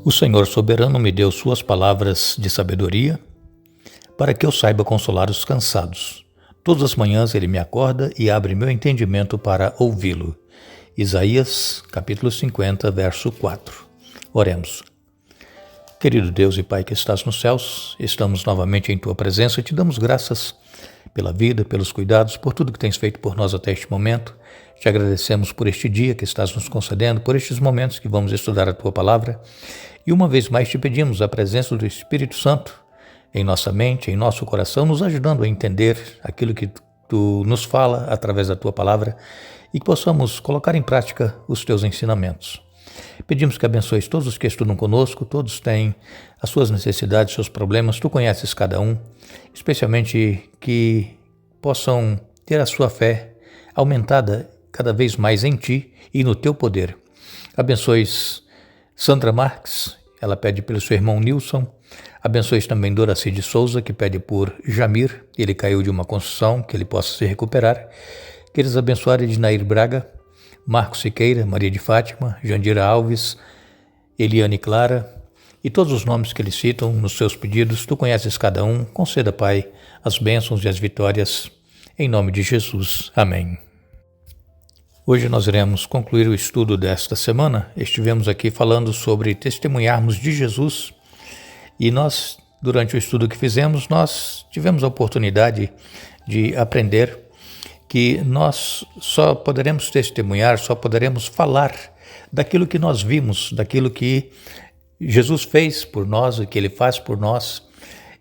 O Senhor soberano me deu suas palavras de sabedoria para que eu saiba consolar os cansados. Todas as manhãs ele me acorda e abre meu entendimento para ouvi-lo. Isaías, capítulo 50, verso 4. Oremos. Querido Deus e Pai que estás nos céus, estamos novamente em Tua presença e te damos graças pela vida, pelos cuidados, por tudo que tens feito por nós até este momento. Te agradecemos por este dia que estás nos concedendo, por estes momentos que vamos estudar a Tua Palavra. E uma vez mais te pedimos a presença do Espírito Santo em nossa mente, em nosso coração, nos ajudando a entender aquilo que Tu nos fala através da Tua Palavra e que possamos colocar em prática os Teus ensinamentos. Pedimos que abençoes todos os que estudam conosco, todos têm as suas necessidades, seus problemas, Tu conheces cada um, especialmente que possam ter a sua fé aumentada cada vez mais em Ti e no Teu poder. Abençoes Sandra Marques, ela pede pelo seu irmão Nilson. Abençoes também Doraci de Souza, que pede por Jamir, ele caiu de uma construção, que ele possa se recuperar. Queres abençoar Ednair Braga, Marcos Siqueira, Maria de Fátima, Jandira Alves, Eliane Clara e todos os nomes que eles citam nos seus pedidos. Tu conheces cada um. Conceda, Pai, as bênçãos e as vitórias. Em nome de Jesus. Amém. Hoje nós iremos concluir o estudo desta semana. Estivemos aqui falando sobre testemunharmos de Jesus e nós, durante o estudo que fizemos, nós tivemos a oportunidade de aprender que nós só poderemos testemunhar, só poderemos falar daquilo que nós vimos, daquilo que Jesus fez por nós, o que Ele faz por nós,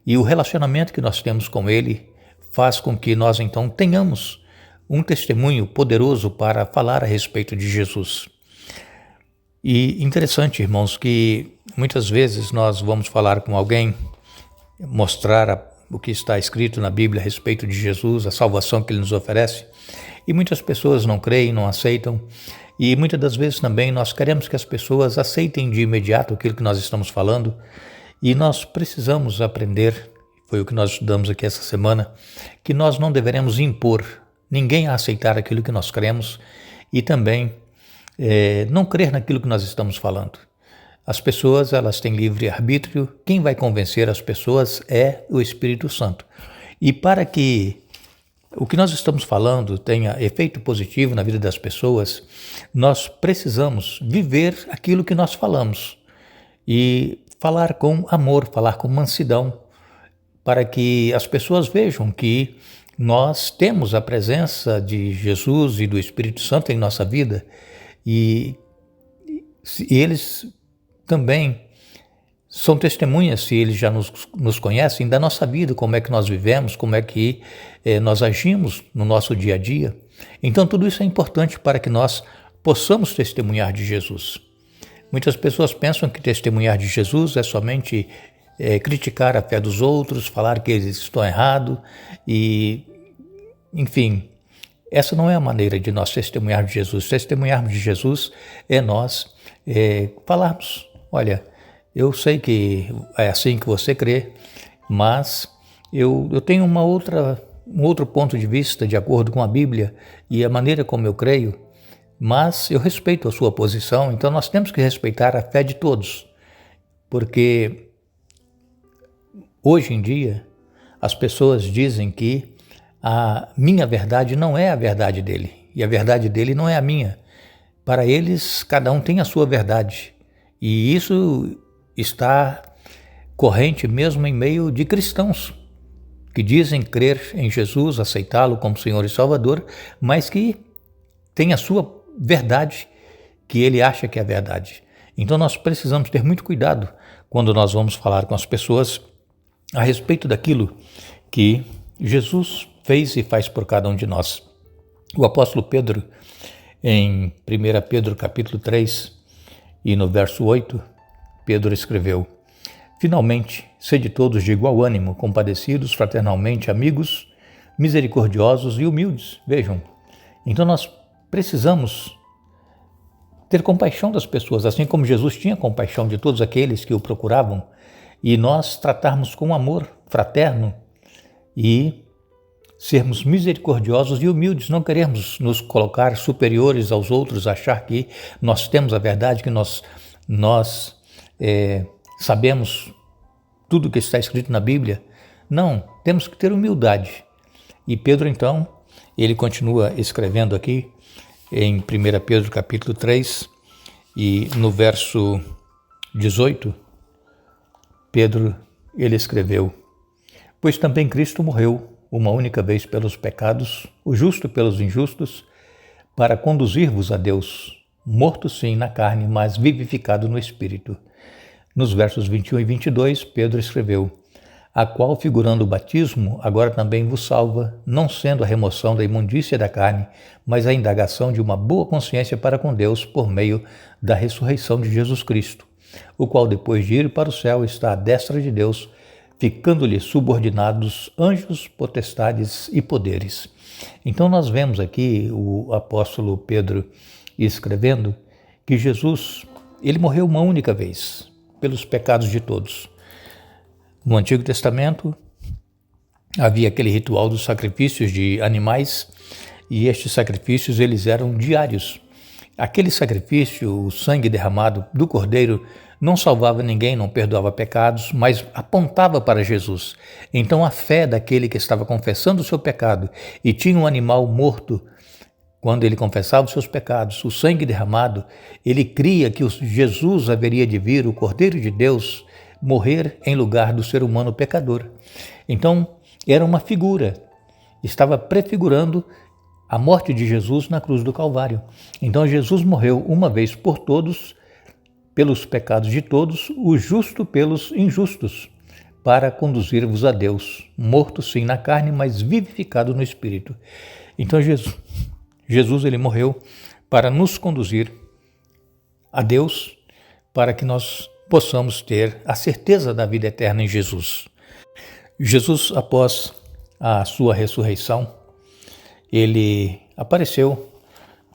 e o relacionamento que nós temos com Ele faz com que nós então tenhamos um testemunho poderoso para falar a respeito de Jesus. E interessante, irmãos, que muitas vezes nós vamos falar com alguém, mostrar o que está escrito na Bíblia a respeito de Jesus, a salvação que Ele nos oferece, e muitas pessoas não creem, não aceitam, e muitas das vezes também nós queremos que as pessoas aceitem de imediato aquilo que nós estamos falando, e nós precisamos aprender, foi o que nós estudamos aqui essa semana, que nós não deveremos impor ninguém a aceitar aquilo que nós cremos e também não crer naquilo que nós estamos falando. As pessoas, elas têm livre arbítrio. Quem vai convencer as pessoas é o Espírito Santo. E para que o que nós estamos falando tenha efeito positivo na vida das pessoas, nós precisamos viver aquilo que nós falamos e falar com amor, falar com mansidão, para que as pessoas vejam que nós temos a presença de Jesus e do Espírito Santo em nossa vida e eles também são testemunhas, se eles já nos conhecem, da nossa vida, como é que nós vivemos, como é que nós agimos no nosso dia a dia. Então tudo isso é importante para que nós possamos testemunhar de Jesus. Muitas pessoas pensam que testemunhar de Jesus é somente criticar a fé dos outros, falar que eles estão errados e, enfim, essa não é a maneira de nós testemunharmos de Jesus. Testemunharmos de Jesus é nós falarmos, olha, eu sei que é assim que você crê, mas eu tenho um outro ponto de vista de acordo com a Bíblia e a maneira como eu creio, mas eu respeito a sua posição, então nós temos que respeitar a fé de todos, porque hoje em dia as pessoas dizem que a minha verdade não é a verdade dele e a verdade dele não é a minha. Para eles, cada um tem a sua verdade. E isso está corrente mesmo em meio de cristãos que dizem crer em Jesus, aceitá-lo como Senhor e Salvador, mas que tem a sua verdade, que ele acha que é a verdade. Então nós precisamos ter muito cuidado quando nós vamos falar com as pessoas a respeito daquilo que Jesus fez e faz por cada um de nós. O apóstolo Pedro, em 1 Pedro capítulo 3 e no verso 8, Pedro escreveu: finalmente, sede todos de igual ânimo, compadecidos, fraternalmente, amigos, misericordiosos e humildes. Vejam, então nós precisamos ter compaixão das pessoas, assim como Jesus tinha compaixão de todos aqueles que o procuravam, e nós tratarmos com amor fraterno e sermos misericordiosos e humildes, não queremos nos colocar superiores aos outros, achar que nós temos a verdade, que nós sabemos tudo que está escrito na Bíblia. Não, temos que ter humildade. E Pedro, então, ele continua escrevendo aqui em 1 Pedro capítulo 3 e no verso 18, Pedro, ele escreveu: pois também Cristo morreu uma única vez pelos pecados, o justo pelos injustos, para conduzir-vos a Deus, morto sim na carne, mas vivificado no Espírito. Nos versos 21 e 22, Pedro escreveu: a qual, figurando o batismo, agora também vos salva, não sendo a remoção da imundícia da carne, mas a indagação de uma boa consciência para com Deus por meio da ressurreição de Jesus Cristo, o qual, depois de ir para o céu, está à destra de Deus, ficando-lhe subordinados anjos, potestades e poderes. Então nós vemos aqui o apóstolo Pedro escrevendo que Jesus, ele morreu uma única vez pelos pecados de todos. No Antigo Testamento havia aquele ritual dos sacrifícios de animais e estes sacrifícios eles eram diários. Aquele sacrifício, o sangue derramado do cordeiro, não salvava ninguém, não perdoava pecados, mas apontava para Jesus. Então a fé daquele que estava confessando o seu pecado e tinha um animal morto, quando ele confessava os seus pecados, o sangue derramado, ele cria que Jesus haveria de vir, o Cordeiro de Deus, morrer em lugar do ser humano pecador. Então era uma figura, estava prefigurando a morte de Jesus na cruz do Calvário. Então Jesus morreu uma vez por todos, pelos pecados de todos, o justo pelos injustos, para conduzir-vos a Deus, morto sim na carne, mas vivificado no Espírito. Então Jesus ele morreu para nos conduzir a Deus, para que nós possamos ter a certeza da vida eterna em Jesus. Jesus, após a sua ressurreição, ele apareceu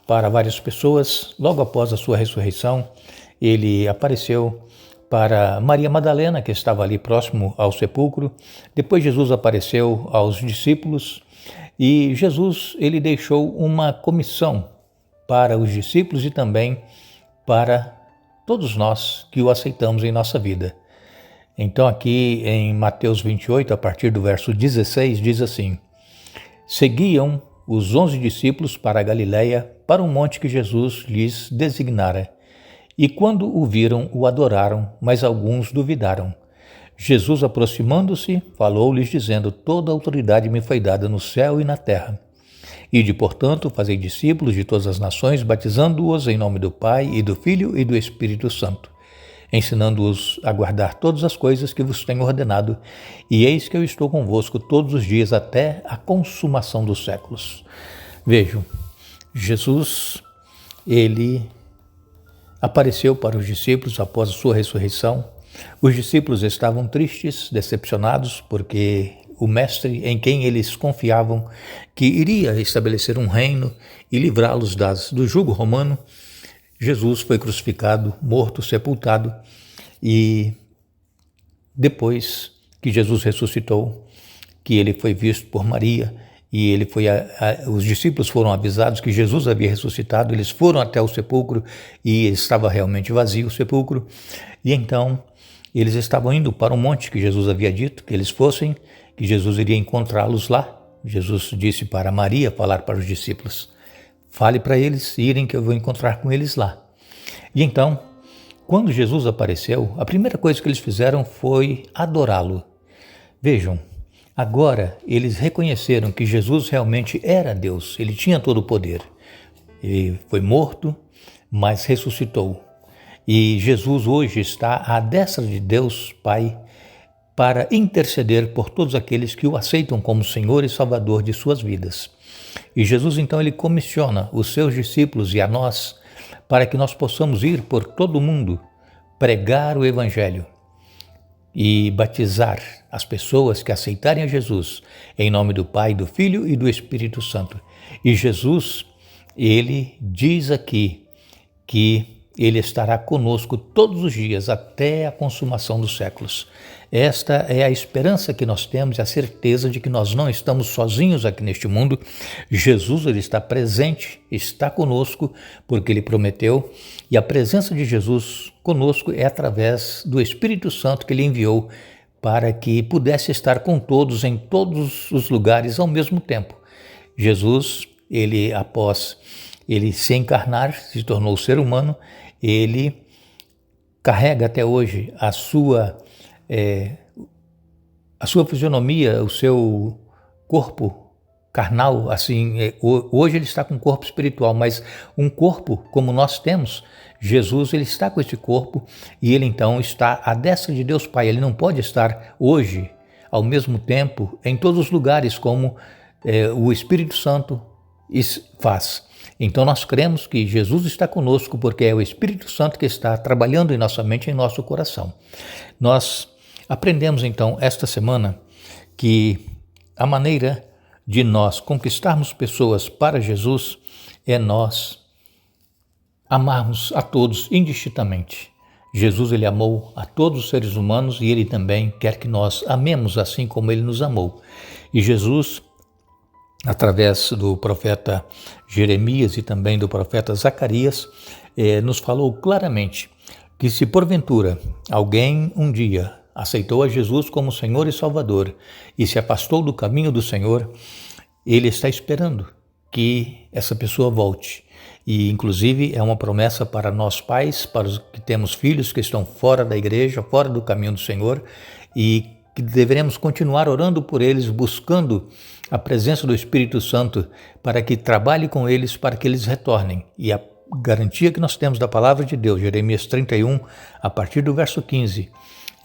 para várias pessoas. Logo após a sua ressurreição, ele apareceu para Maria Madalena, que estava ali próximo ao sepulcro. Depois Jesus apareceu aos discípulos e Jesus ele deixou uma comissão para os discípulos e também para todos nós que o aceitamos em nossa vida. Então aqui em Mateus 28, a partir do verso 16, diz assim: seguiam os 11 discípulos para a Galiléia, para um monte que Jesus lhes designara. E quando o viram, o adoraram, mas alguns duvidaram. Jesus, aproximando-se, falou-lhes, dizendo: toda autoridade me foi dada no céu e na terra. Ide, portanto, fazei discípulos de todas as nações, batizando-os em nome do Pai, e do Filho e do Espírito Santo, ensinando-os a guardar todas as coisas que vos tenho ordenado, e eis que eu estou convosco todos os dias até a consumação dos séculos. Vejam, Jesus, ele apareceu para os discípulos após a sua ressurreição. Os discípulos estavam tristes, decepcionados, porque o mestre em quem eles confiavam, que iria estabelecer um reino e livrá-los do jugo romano, Jesus foi crucificado, morto, sepultado, e depois que Jesus ressuscitou, que ele foi visto por Maria, e ele foi os discípulos foram avisados que Jesus havia ressuscitado, eles foram até o sepulcro e estava realmente vazio o sepulcro, e então eles estavam indo para um monte que Jesus havia dito que eles fossem, que Jesus iria encontrá-los lá. Jesus disse para Maria falar para os discípulos: fale para eles irem que eu vou encontrar com eles lá. E então, quando Jesus apareceu, a primeira coisa que eles fizeram foi adorá-lo. Vejam, agora eles reconheceram que Jesus realmente era Deus, ele tinha todo o poder. Ele foi morto, mas ressuscitou. E Jesus hoje está à destra de Deus Pai para interceder por todos aqueles que o aceitam como Senhor e Salvador de suas vidas. E Jesus então ele comissiona os seus discípulos e a nós para que nós possamos ir por todo o mundo, pregar o Evangelho e batizar as pessoas que aceitarem a Jesus em nome do Pai, do Filho e do Espírito Santo. E Jesus, ele diz aqui que Ele estará conosco todos os dias até a consumação dos séculos. Esta é a esperança que nós temos e a certeza de que nós não estamos sozinhos aqui neste mundo. Jesus, ele está presente, está conosco, porque ele prometeu, e a presença de Jesus conosco é através do Espírito Santo que ele enviou para que pudesse estar com todos em todos os lugares ao mesmo tempo. Jesus, ele após ele se encarnar, se tornou ser humano, ele carrega até hoje a sua fisionomia, o seu corpo carnal, assim, hoje ele está com um corpo espiritual, mas um corpo como nós temos, Jesus, ele está com esse corpo e ele então está à destra de Deus Pai. Ele não pode estar hoje, ao mesmo tempo, em todos os lugares como o Espírito Santo faz. Então nós cremos que Jesus está conosco porque é o Espírito Santo que está trabalhando em nossa mente e em nosso coração. Nós aprendemos então esta semana que a maneira de nós conquistarmos pessoas para Jesus é nós amarmos a todos indistintamente. Jesus, ele amou a todos os seres humanos e ele também quer que nós amemos assim como ele nos amou. E Jesus, através do profeta Jeremias e também do profeta Zacarias, nos falou claramente que se porventura alguém um dia aceitou a Jesus como Senhor e Salvador e se afastou do caminho do Senhor, ele está esperando que essa pessoa volte. E inclusive é uma promessa para nós pais, para os que temos filhos que estão fora da igreja, fora do caminho do Senhor, e que deveremos continuar orando por eles, buscando a presença do Espírito Santo para que trabalhe com eles, para que eles retornem. E a garantia que nós temos da palavra de Deus, Jeremias 31, a partir do verso 15,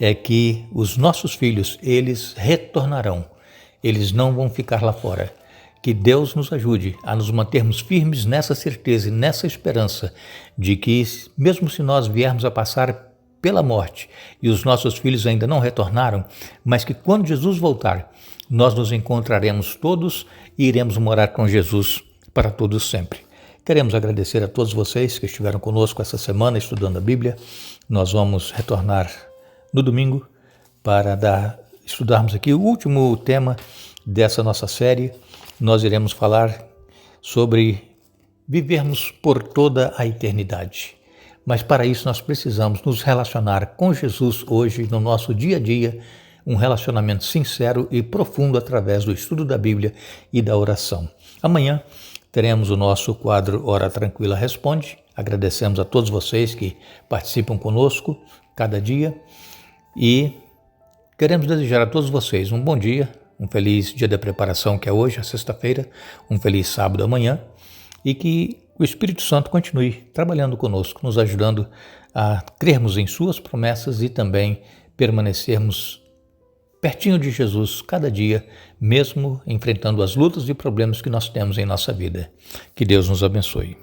é que os nossos filhos, eles retornarão, eles não vão ficar lá fora. Que Deus nos ajude a nos mantermos firmes nessa certeza e nessa esperança de que, mesmo se nós viermos a passar pela morte e os nossos filhos ainda não retornaram, mas que quando Jesus voltar, nós nos encontraremos todos e iremos morar com Jesus para todos sempre. Queremos agradecer a todos vocês que estiveram conosco essa semana estudando a Bíblia. Nós vamos retornar no domingo para estudarmos aqui o último tema dessa nossa série. Nós iremos falar sobre vivermos por toda a eternidade. Mas para isso nós precisamos nos relacionar com Jesus hoje, no nosso dia a dia, um relacionamento sincero e profundo através do estudo da Bíblia e da oração. Amanhã teremos o nosso quadro Hora Tranquila Responde. Agradecemos a todos vocês que participam conosco cada dia e queremos desejar a todos vocês um bom dia, um feliz dia da preparação que é hoje, a sexta-feira, um feliz sábado amanhã e que o Espírito Santo continue trabalhando conosco, nos ajudando a crermos em suas promessas e também permanecermos pertinho de Jesus cada dia, mesmo enfrentando as lutas e problemas que nós temos em nossa vida. Que Deus nos abençoe.